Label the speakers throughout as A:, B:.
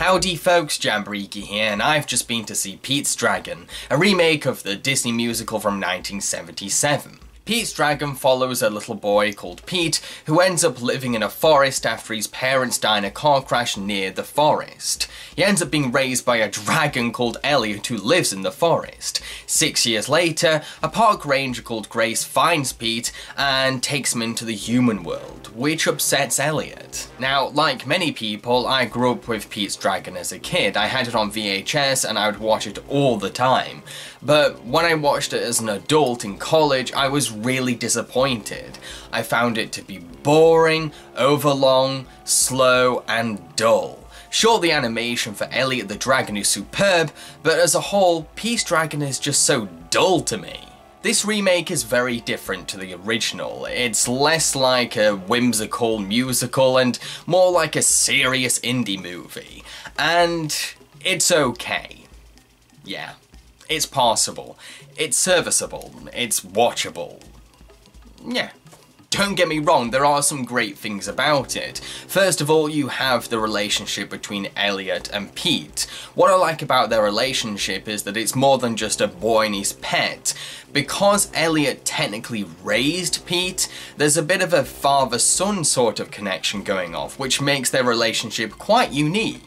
A: Howdy folks, Jambareeqi here, and I've just been to see Pete's Dragon, a remake of the Disney musical from 1977. Pete's Dragon follows a little boy called Pete who ends up living in a forest after his parents die in a car crash near the forest. He ends up being raised by a dragon called Elliot who lives in the forest. 6 years later, a park ranger called Grace finds Pete and takes him into the human world, which upsets Elliot. Now, like many people, I grew up with Pete's Dragon as a kid. I had it on VHS and I would watch it all the time. But when I watched it as an adult in college, I was really disappointed. I found it to be boring, overlong, slow, and dull. Sure, the animation for Elliot the Dragon is superb, but as a whole, Pete's Dragon is just so dull to me. This remake is very different to the original. It's less like a whimsical musical and more like a serious indie movie. And it's okay. Yeah. It's passable, it's serviceable, it's watchable. Yeah. Don't get me wrong, there are some great things about it. First of all, you have the relationship between Elliot and Pete. What I like about their relationship is that it's more than just a boy and his pet. Because Elliot technically raised Pete, there's a bit of a father-son sort of connection going off, which makes their relationship quite unique.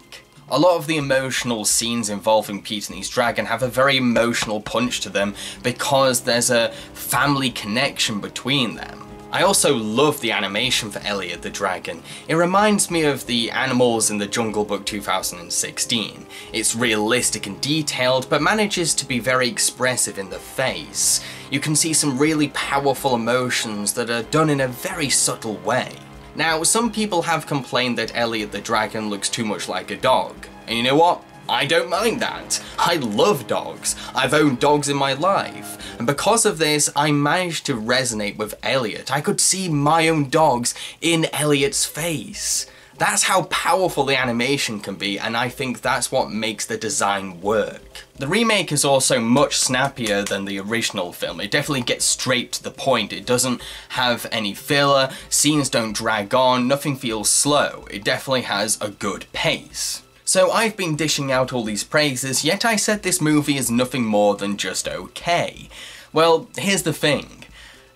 A: A lot of the emotional scenes involving Pete and his dragon have a very emotional punch to them because there's a family connection between them. I also love the animation for Elliot the Dragon. It reminds me of the animals in the Jungle Book 2016. It's realistic and detailed, but manages to be very expressive in the face. You can see some really powerful emotions that are done in a very subtle way. Now, some people have complained that Elliot the Dragon looks too much like a dog. And you know what? I don't mind that. I love dogs. I've owned dogs in my life. And because of this, I managed to resonate with Elliot. I could see my own dogs in Elliot's face. That's how powerful the animation can be, and I think that's what makes the design work. The remake is also much snappier than the original film. It definitely gets straight to the point. It doesn't have any filler, scenes don't drag on, nothing feels slow. It definitely has a good pace. So I've been dishing out all these praises, yet I said this movie is nothing more than just okay. Well, here's the thing.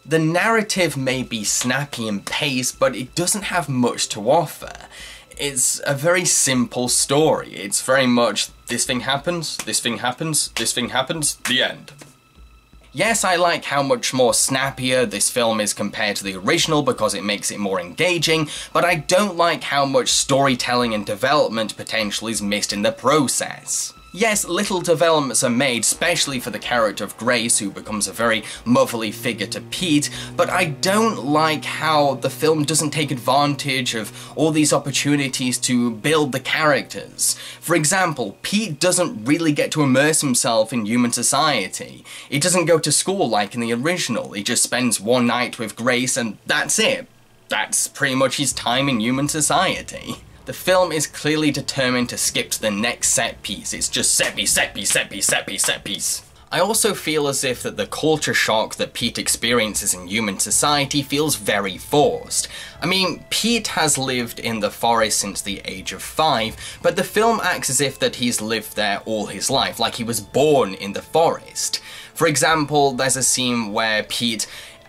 A: The narrative may be snappy in pace, but it doesn't have much to offer. It's a very simple story. It's very much, this thing happens, this thing happens, this thing happens, the end. Yes, I like how much more snappier this film is compared to the original because it makes it more engaging, but I don't like how much storytelling and development potential is missed in the process. Yes, little developments are made, especially for the character of Grace, who becomes a very motherly figure to Pete, but I don't like how the film doesn't take advantage of all these opportunities to build the characters. For example, Pete doesn't really get to immerse himself in human society. He doesn't go to school like in the original, he just spends one night with Grace and that's it. That's pretty much his time in human society. The film is clearly determined to skip to the next set piece. It's just set piece, set piece, set piece, set piece, set piece. I also feel as if that the culture shock that Pete experiences in human society feels very forced. I mean, Pete has lived in the forest since the age of 5, but the film acts as if that he's lived there all his life, like he was born in the forest. For example, there's a scene where Pete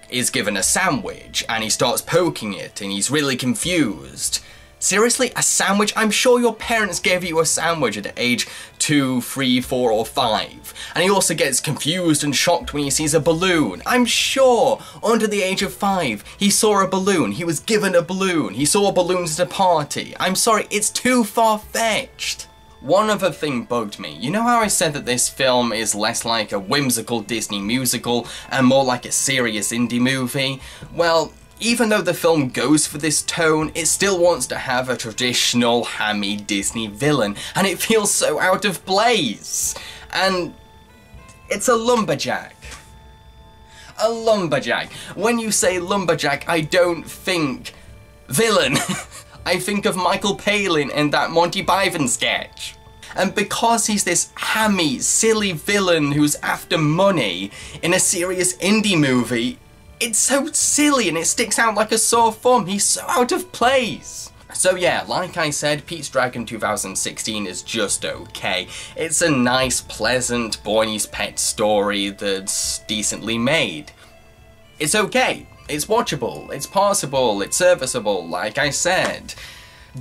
A: is given a sandwich and he starts poking it and he's really confused. Seriously, a sandwich? I'm sure your parents gave you a sandwich at age 2, 3, 4 or 5. And he also gets confused and shocked when he sees a balloon. I'm sure, under the age of 5, he saw a balloon, he was given a balloon, he saw balloons at a party. I'm sorry, it's too far-fetched. One other thing bugged me. You know how I said that this film is less like a whimsical Disney musical and more like a serious indie movie? Well, even though the film goes for this tone, it still wants to have a traditional hammy Disney villain, and it feels so out of place. And it's a lumberjack. A lumberjack. When you say lumberjack, I don't think villain. I think of Michael Palin in that Monty Python sketch. And because he's this hammy, silly villain who's after money in a serious indie movie, it's so silly and it sticks out like a sore thumb. He's so out of place. So yeah, like I said, Pete's Dragon 2016 is just okay. It's a nice, pleasant boy's pet story that's decently made. It's okay. It's watchable. It's passable. It's serviceable, like I said.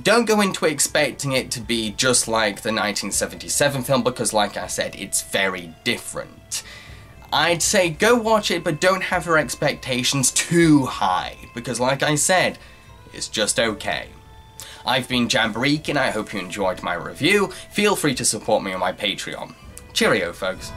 A: Don't go into it expecting it to be just like the 1977 film because, like I said, it's very different. I'd say go watch it, but don't have your expectations too high because, like I said, it's just okay. I've been Jambareeqi and I hope you enjoyed my review. Feel free to support me on my Patreon. Cheerio, folks.